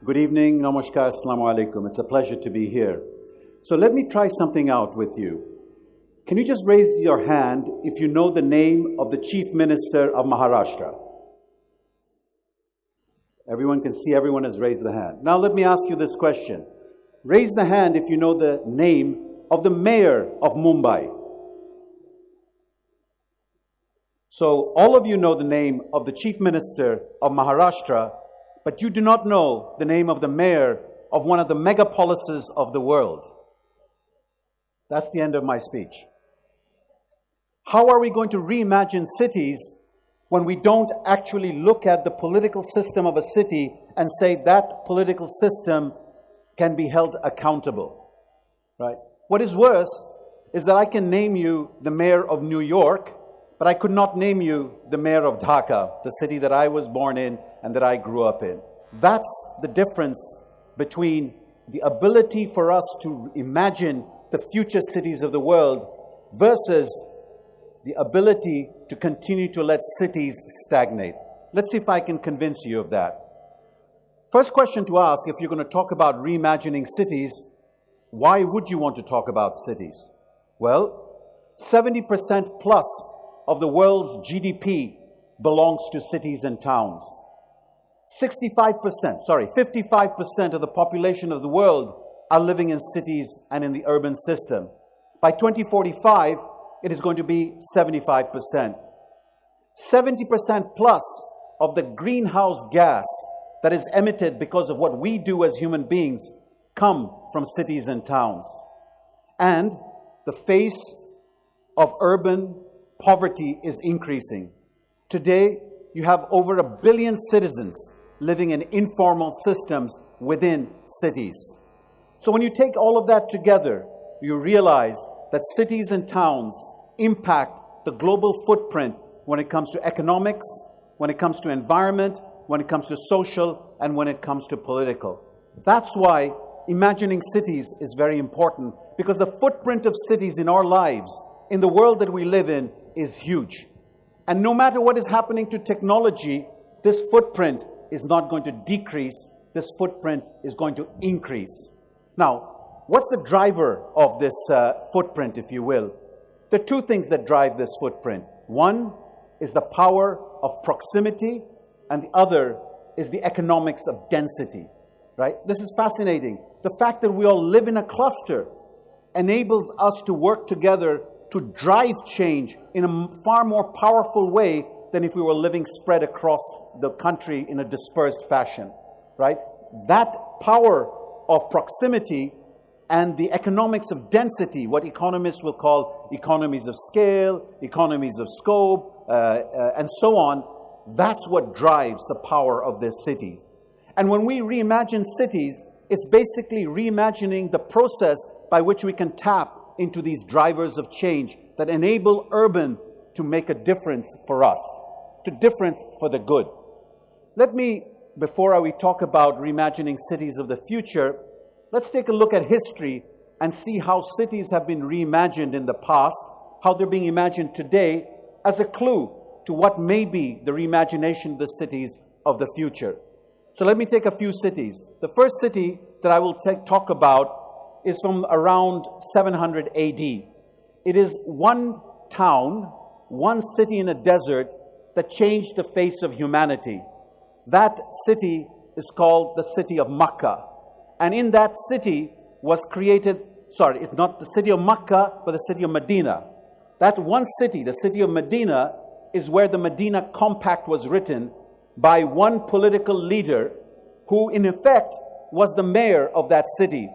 Good evening, namaskar, assalamu alaikum. It's a pleasure to be here. So let me try something out with you. Can you just raise your hand if you know the name of the Chief Minister of Maharashtra? Everyone can see, everyone has raised the hand. Now let me ask you this question. Raise the hand if you know the name of the Mayor of Mumbai. So all of you know the name of the Chief Minister of Maharashtra, but you do not know the name of the mayor of one of the megapolises of the world. That's the end of my speech. How are we going to reimagine cities when we don't actually look at the political system of a city and say that political system can be held accountable, right? What is worse is that I can name you the mayor of New York, but I could not name you the mayor of Dhaka, the city that I was born in and that I grew up in. That's the difference between the ability for us to imagine the future cities of the world versus the ability to continue to let cities stagnate. Let's see if I can convince you of that. First question to ask, if you're going to talk about reimagining cities, why would you want to talk about cities? Well, 70% plus of the world's GDP belongs to cities and towns. 55% of the population of the world are living in cities and in the urban system. By 2045, it is going to be 75%. 70% plus of the greenhouse gas that is emitted because of what we do as human beings come from cities and towns. And the face of urban poverty is increasing. Today, you have over 1 billion citizens living in informal systems within cities. So when you take all of that together, you realize that cities and towns impact the global footprint when it comes to economics, when it comes to environment, when it comes to social, and when it comes to political. That's why imagining cities is very important, because the footprint of cities in our lives, in the world that we live in, is huge. And no matter what is happening to technology, this footprint is not going to decrease. This footprint is going to increase. Now, what's the driver of this footprint, if you will? There are two things that drive this footprint. One is the power of proximity, and the other is the economics of density, right? This is fascinating. The fact that we all live in a cluster enables us to work together to drive change in a far more powerful way than if we were living spread across the country in a dispersed fashion, right? That power of proximity and the economics of density, what economists will call economies of scale, economies of scope, and so on, that's what drives the power of this city. And when we reimagine cities, it's basically reimagining the process by which we can tap into these drivers of change that enable urban to make a difference for us, to difference for the good. Let me, before we talk about reimagining cities of the future, let's take a look at history and see how cities have been reimagined in the past, how they're being imagined today, as a clue to what may be the reimagination of the cities of the future. So let me take a few cities. The first city that I will talk about is from around 700 AD. It is one town, one city in a desert that changed the face of humanity. That city is called the city of Makkah. And in that city was created, it's not the city of Makkah, but the city of Medina. That one city, the city of Medina, is where the Medina Compact was written by one political leader who in effect was the mayor of that city.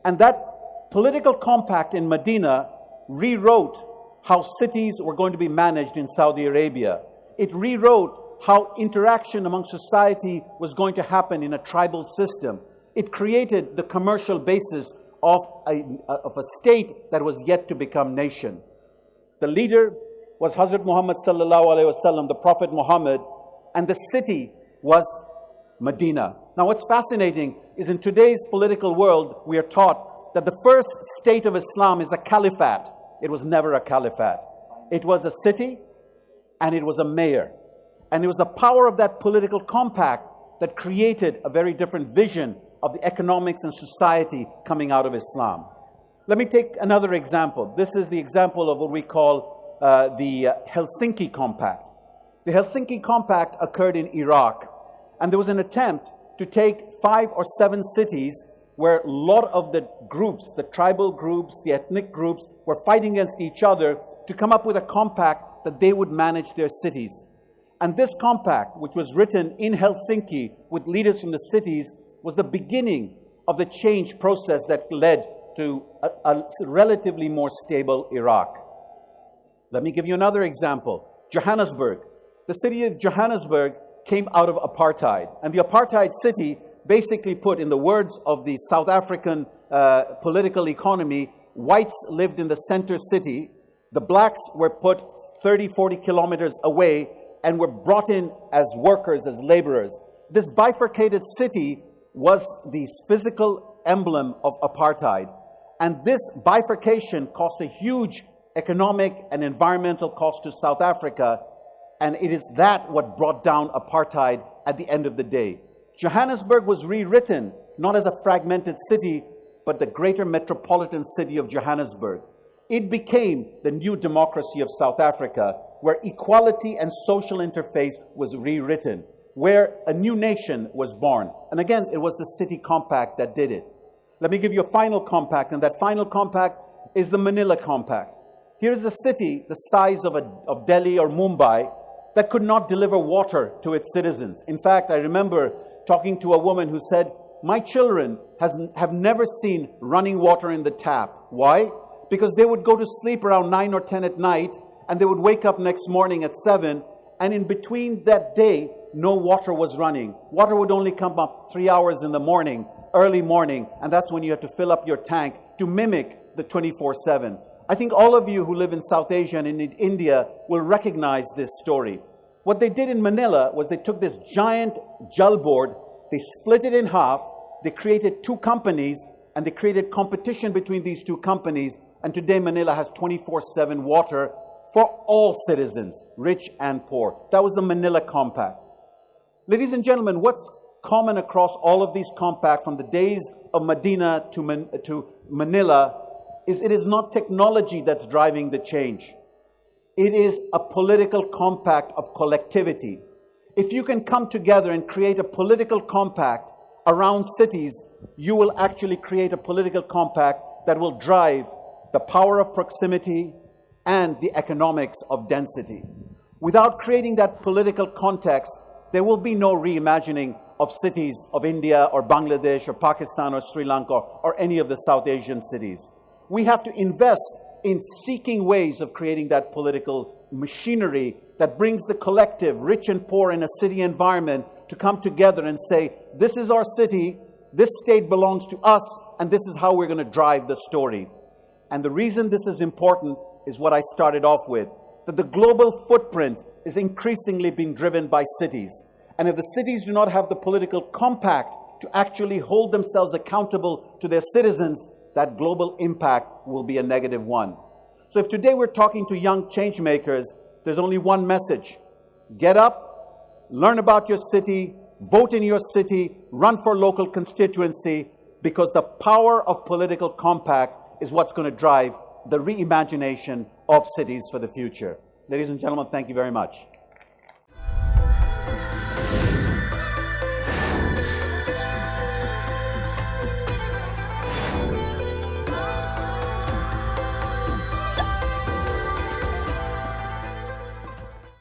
And that political compact in Medina rewrote how cities were going to be managed in Saudi Arabia. It rewrote how interaction among society was going to happen in a tribal system. It created the commercial basis of a state that was yet to become nation. The leader was Hazrat Muhammad sallallahu alaihi wasallam, the Prophet Muhammad, and the city was Medina. Now what's fascinating is in today's political world, we are taught that the first state of Islam is a caliphate. It was never a caliphate. It was a city and it was a mayor. And it was the power of that political compact that created a very different vision of the economics and society coming out of Islam. Let me take another example. This is the example of what we call the Helsinki Compact. The Helsinki Compact occurred in Iraq, and there was an attempt to take 5 or 7 cities where a lot of the groups, the tribal groups, the ethnic groups, were fighting against each other to come up with a compact that they would manage their cities. And this compact, which was written in Helsinki with leaders from the cities, was the beginning of the change process that led to a relatively more stable Iraq. Let me give you another example. Johannesburg. The city of Johannesburg came out of apartheid. And the apartheid city basically put, in the words of the South African political economy, whites lived in the center city, the blacks were put 30, 40 kilometers away and were brought in as workers, as laborers. This bifurcated city was the physical emblem of apartheid. And this bifurcation cost a huge economic and environmental cost to South Africa, and it is that what brought down apartheid at the end of the day. Johannesburg was rewritten, not as a fragmented city, but the greater metropolitan city of Johannesburg. It became the new democracy of South Africa, where equality and social interface was rewritten, where a new nation was born. And again, it was the City Compact that did it. Let me give you a final compact, and that final compact is the Manila Compact. Here's a city the size of Delhi or Mumbai that could not deliver water to its citizens. In fact, I remember talking to a woman who said, my children have never seen running water in the tap. Why? Because they would go to sleep around 9 or 10 at night, and they would wake up next morning at 7, and in between that day, no water was running. Water would only come up 3 hours in the morning, early morning, and that's when you have to fill up your tank to mimic the 24/7. I think all of you who live in South Asia and in India will recognize this story. What they did in Manila was they took this giant jal board, they split it in half, they created 2 companies, and they created competition between these 2 companies, and today Manila has 24/7 water for all citizens, rich and poor. That was the Manila Compact. Ladies and gentlemen, what's common across all of these compacts from the days of Medina to Manila is it is not technology that's driving the change. It is a political compact of collectivity. If you can come together and create a political compact around cities, you will actually create a political compact that will drive the power of proximity and the economics of density. Without creating that political context, there will be no reimagining of cities of India or Bangladesh or Pakistan or Sri Lanka or any of the South Asian cities. We have to invest in seeking ways of creating that political machinery that brings the collective, rich and poor in a city environment, to come together and say, this is our city, this state belongs to us, and this is how we're going to drive the story. And the reason this is important is what I started off with, that the global footprint is increasingly being driven by cities. And if the cities do not have the political compact to actually hold themselves accountable to their citizens, that global impact will be a negative one. So if today we're talking to young change makers, there's only one message. Get up, learn about your city, vote in your city, run for local constituency, because the power of political compact is what's going to drive the reimagination of cities for the future. Ladies and gentlemen, thank you very much.